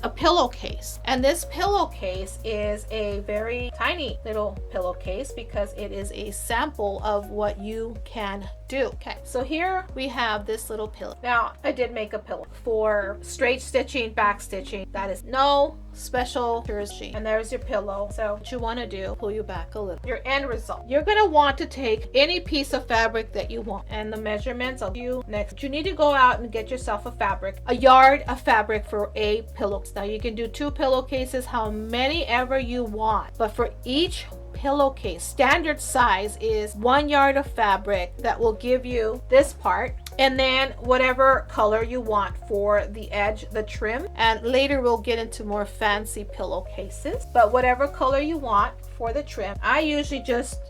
a pillowcase. And this pillowcase is a very tiny little pillowcase because it is a sample of what you can do. Okay, so here we have this little pillow. Now, I did make a pillow for straight stitching, back stitching. That is no special jersey. And there's your pillow. So what you want to do, pull you back a little. Your end result. You're going to want to take any piece of fabric that you want. And the measurements I'll give you next. You need to go out and get yourself a fabric. A yard of fabric for a pillow. Now you can do 2 pillowcases, how many ever you want. But for each pillowcase, standard size is 1 yard of fabric that will give you this part, and then whatever color you want for the edge, the trim. And later we'll get into more fancy pillowcases, but whatever color you want for the trim. I usually just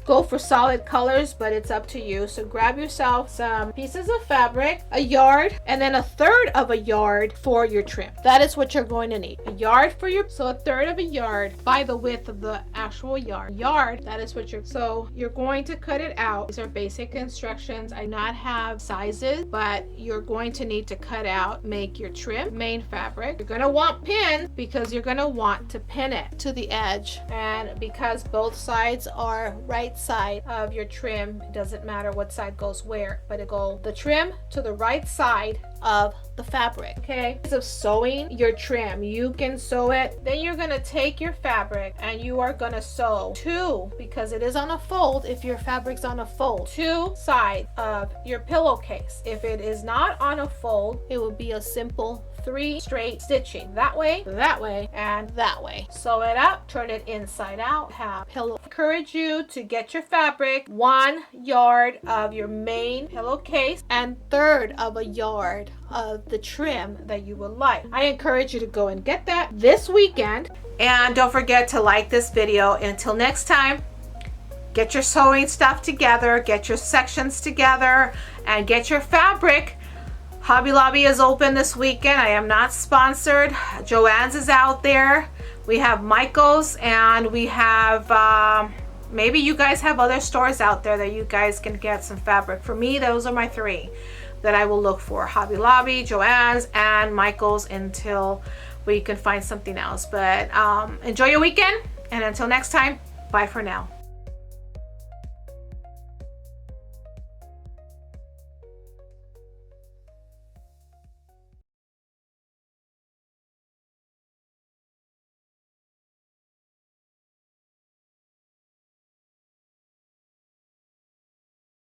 go for solid colors, but it's up to you. So grab yourself some pieces of fabric, a yard, and then 1/3 of a yard for your trim. That is what you're going to need. A yard for your, so 1/3 of a yard by the width of the actual yard. That is what so you're going to cut it out. These are basic instructions. I do not have sizes, but you're going to need to cut out, make your trim, main fabric. You're going to want pin because you're going to want to pin it to the edge. And because both sides are right side of your trim, it doesn't matter what side goes where, but it go the trim to the right side of the fabric. Okay, of sewing your trim, you can sew it. Then you're going to take your fabric and you are going to sew 2, because it is on a fold. If your fabric's on a fold, 2 sides of your pillowcase. If it is not on a fold, it will be a simple 3 straight stitching, that way, and that way. Sew it up, turn it inside out, have pillow. Encourage you to get your fabric 1 yard of your main pillowcase and 1/3 of a yard of the trim that you would like. I encourage you to go and get that this weekend. And don't forget to like this video. Until next time, get your sewing stuff together, get your sections together, and get your fabric. Hobby Lobby is open this weekend. I am not sponsored. Joann's is out there. We have Michael's, and we have maybe you guys have other stores out there that you guys can get some fabric. For me, those are my 3 that I will look for: Hobby Lobby, Joann's, and Michael's, until we can find something else. But enjoy your weekend, and until next time, bye for now.